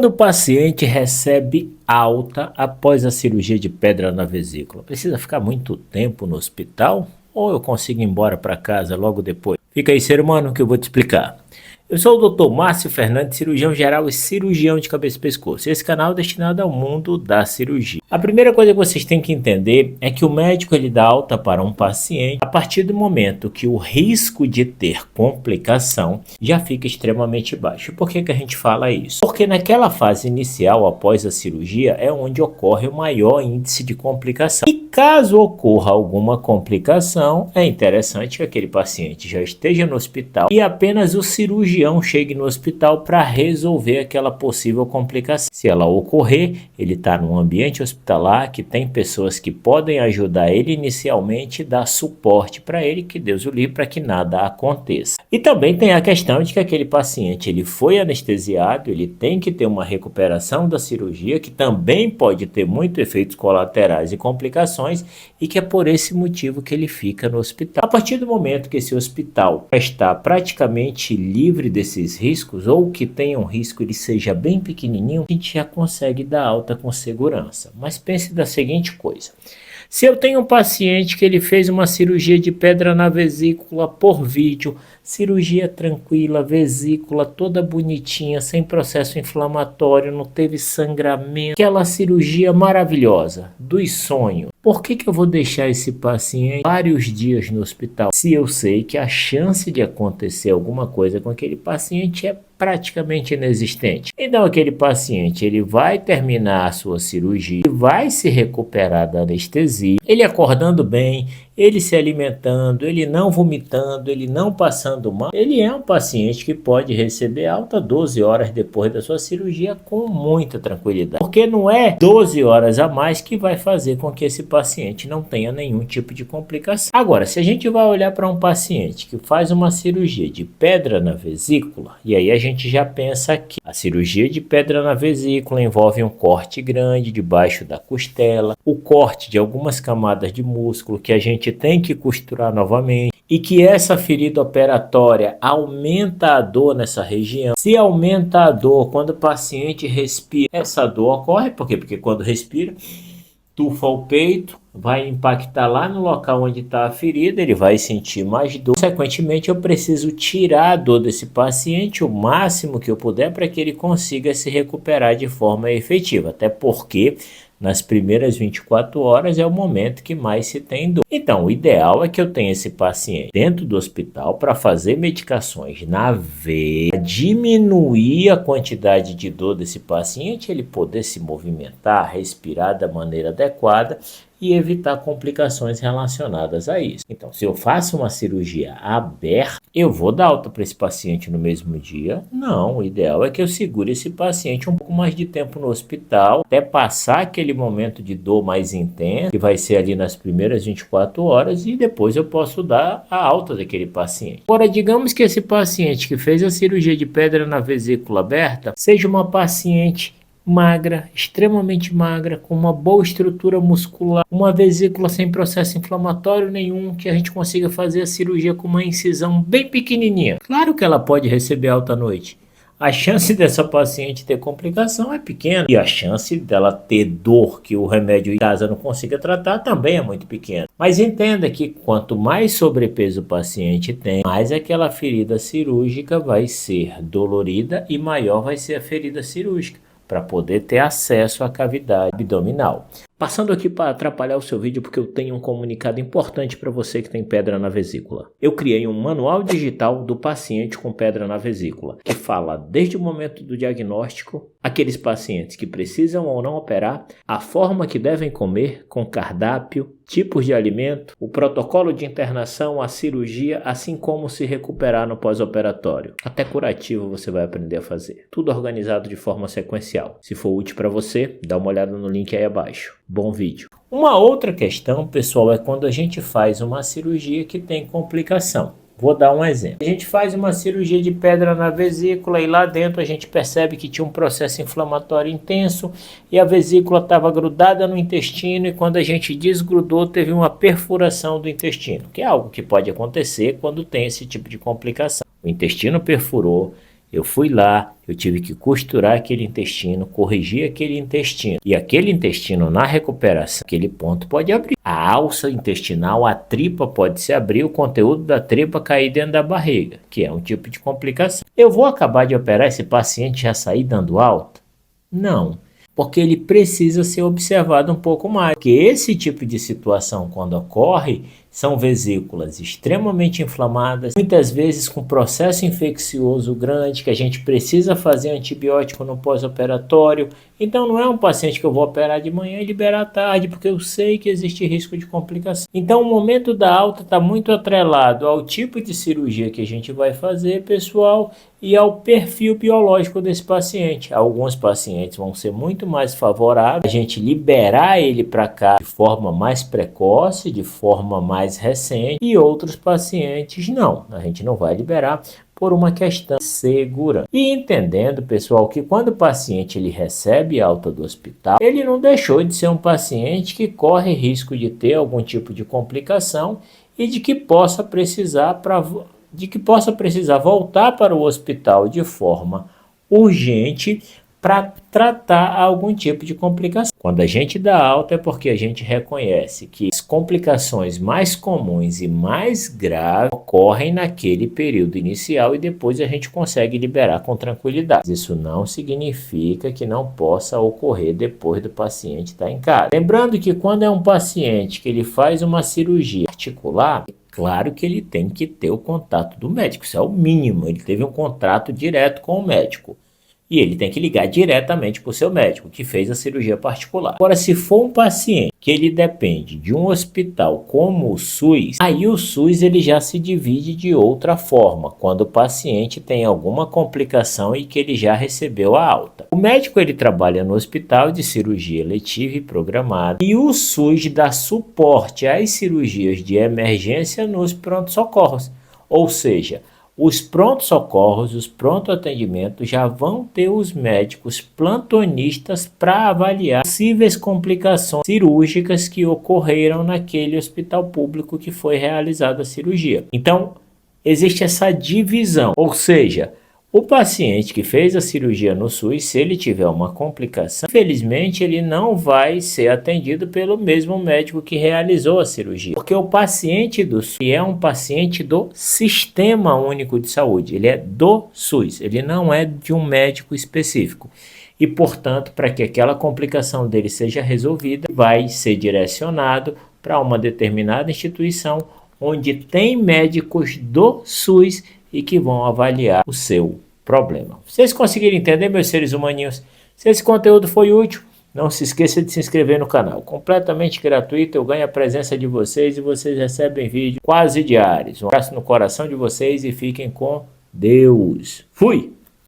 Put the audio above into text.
Quando o paciente recebe alta após a cirurgia de pedra na vesícula, precisa ficar muito tempo no hospital ou eu consigo ir embora para casa logo depois? Fica aí, ser humano, que eu vou te explicar. Eu sou o Dr. Márcio Fernandes, cirurgião geral e cirurgião de cabeça e pescoço. Esse canal é destinado ao mundo da cirurgia. A primeira coisa que vocês têm que entender é que o médico ele dá alta para um paciente a partir do momento que o risco de ter complicação já fica extremamente baixo. Por que a gente fala isso? Porque naquela fase inicial após a cirurgia é onde ocorre o maior índice de complicação. E caso ocorra alguma complicação, é interessante que aquele paciente já esteja no hospital e apenas o cirurgião chegue no hospital para resolver aquela possível complicação. Se ela ocorrer, ele está num ambiente hospitalar que tem pessoas que podem ajudar ele inicialmente, dar suporte para ele, que Deus o livre, para que nada aconteça. E também tem a questão de que aquele paciente ele foi anestesiado, ele tem que ter uma recuperação da cirurgia, que também pode ter muitos efeitos colaterais e complicações, e que é por esse motivo que ele fica no hospital. A partir do momento que esse hospital está praticamente livre desses riscos, ou que tenha um risco ele seja bem pequenininho, a gente já consegue dar alta com segurança. Mas pense da seguinte coisa: se eu tenho um paciente que ele fez uma cirurgia de pedra na vesícula por vídeo, cirurgia tranquila, vesícula toda bonitinha, sem processo inflamatório, não teve sangramento, aquela cirurgia maravilhosa, dos sonhos, por que eu vou deixar esse paciente vários dias no hospital se eu sei que a chance de acontecer alguma coisa com aquele paciente é praticamente inexistente? Então aquele paciente ele vai terminar a sua cirurgia, vai se recuperar da anestesia, ele acordando bem, ele se alimentando, ele não vomitando, ele não passando mal, ele é um paciente que pode receber alta 12 horas depois da sua cirurgia com muita tranquilidade, porque não é 12 horas a mais que vai fazer com que esse paciente não tenha nenhum tipo de complicação. Agora, se a gente vai olhar para um paciente que faz uma cirurgia de pedra na vesícula, e aí a gente já pensa que a cirurgia de pedra na vesícula envolve um corte grande debaixo da costela, o corte de algumas camadas de músculo que a gente tem que costurar novamente, e que essa ferida operatória aumenta a dor nessa região. Se aumenta a dor quando o paciente respira, essa dor ocorre, por quê? Porque quando respira, tufa o peito, vai impactar lá no local onde está a ferida, ele vai sentir mais dor. Consequentemente, eu preciso tirar a dor desse paciente o máximo que eu puder para que ele consiga se recuperar de forma efetiva, até porque nas primeiras 24 horas é o momento que mais se tem dor. Então, o ideal é que eu tenha esse paciente dentro do hospital para fazer medicações na veia, diminuir a quantidade de dor desse paciente, ele poder se movimentar, respirar da maneira adequada e evitar complicações relacionadas a isso. Então, se eu faço uma cirurgia aberta, eu vou dar alta para esse paciente no mesmo dia? Não, o ideal é que eu segure esse paciente um pouco mais de tempo no hospital, até passar aquele momento de dor mais intenso, que vai ser ali nas primeiras 24 horas, e depois eu posso dar a alta daquele paciente. Agora, digamos que esse paciente que fez a cirurgia de pedra na vesícula aberta seja uma paciente magra, extremamente magra, com uma boa estrutura muscular, uma vesícula sem processo inflamatório nenhum, que a gente consiga fazer a cirurgia com uma incisão bem pequenininha. Claro que ela pode receber alta à noite. A chance dessa paciente ter complicação é pequena, e a chance dela ter dor que o remédio em casa não consiga tratar também é muito pequena. Mas entenda que quanto mais sobrepeso o paciente tem, mais aquela ferida cirúrgica vai ser dolorida e maior vai ser a ferida cirúrgica, para poder ter acesso à cavidade abdominal. Passando aqui para atrapalhar o seu vídeo, porque eu tenho um comunicado importante para você que tem pedra na vesícula. Eu criei um manual digital do paciente com pedra na vesícula, que fala desde o momento do diagnóstico, aqueles pacientes que precisam ou não operar, a forma que devem comer, com cardápio, tipos de alimento, o protocolo de internação, a cirurgia, assim como se recuperar no pós-operatório. Até curativo você vai aprender a fazer. Tudo organizado de forma sequencial. Se for útil para você, dá uma olhada no link aí abaixo. Bom vídeo. Uma outra questão, pessoal, é quando a gente faz uma cirurgia que tem complicação. Vou dar um exemplo. A gente faz uma cirurgia de pedra na vesícula e lá dentro a gente percebe que tinha um processo inflamatório intenso e a vesícula estava grudada no intestino, e quando a gente desgrudou teve uma perfuração do intestino, que é algo que pode acontecer quando tem esse tipo de complicação. O intestino perfurou Eu fui lá, eu tive que costurar aquele intestino, corrigir aquele intestino. E aquele intestino na recuperação, aquele ponto pode abrir. A alça intestinal, a tripa pode se abrir, o conteúdo da tripa cair dentro da barriga, que é um tipo de complicação. Eu vou acabar de operar esse paciente e já sair dando alta? Não, porque ele precisa ser observado um pouco mais. Porque esse tipo de situação, quando ocorre, são vesículas extremamente inflamadas, muitas vezes com processo infeccioso grande, que a gente precisa fazer antibiótico no pós-operatório. Então não é um paciente que eu vou operar de manhã e liberar à tarde, porque eu sei que existe risco de complicação. Então o momento da alta está muito atrelado ao tipo de cirurgia que a gente vai fazer, pessoal, e ao perfil biológico desse paciente. Alguns pacientes vão ser muito mais favoráveis a gente liberar ele para cá de forma mais precoce, de forma mais recente, e outros pacientes não. A gente não vai liberar por uma questão de segurança. E entendendo, pessoal, que quando o paciente ele recebe alta do hospital, ele não deixou de ser um paciente que corre risco de ter algum tipo de complicação e de que possa precisar voltar para o hospital de forma urgente para tratar algum tipo de complicação. Quando a gente dá alta é porque a gente reconhece que as complicações mais comuns e mais graves ocorrem naquele período inicial e depois a gente consegue liberar com tranquilidade. Isso não significa que não possa ocorrer depois do paciente estar em casa. Lembrando que quando é um paciente que ele faz uma cirurgia articular, claro que ele tem que ter o contato do médico, isso é o mínimo, ele teve um contrato direto com o médico. E ele tem que ligar diretamente para o seu médico, que fez a cirurgia particular. Agora, se for um paciente que ele depende de um hospital como o SUS, aí o SUS ele já se divide de outra forma, quando o paciente tem alguma complicação e que ele já recebeu a alta. O médico ele trabalha no hospital de cirurgia letiva e programada, e o SUS dá suporte às cirurgias de emergência nos pronto-socorros, ou seja, os pronto-socorros, os pronto-atendimentos já vão ter os médicos plantonistas para avaliar possíveis complicações cirúrgicas que ocorreram naquele hospital público que foi realizada a cirurgia. Então, existe essa divisão, ou seja, o paciente que fez a cirurgia no SUS, se ele tiver uma complicação, infelizmente ele não vai ser atendido pelo mesmo médico que realizou a cirurgia. Porque o paciente do SUS é um paciente do Sistema Único de Saúde, ele é do SUS, ele não é de um médico específico. E, portanto, para que aquela complicação dele seja resolvida, vai ser direcionado para uma determinada instituição onde tem médicos do SUS e que vão avaliar o seu problema. Vocês conseguiram entender, meus seres humaninhos? Se esse conteúdo foi útil, não se esqueça de se inscrever no canal. Completamente gratuito, eu ganho a presença de vocês e vocês recebem vídeos quase diários. Um abraço no coração de vocês e fiquem com Deus. Fui!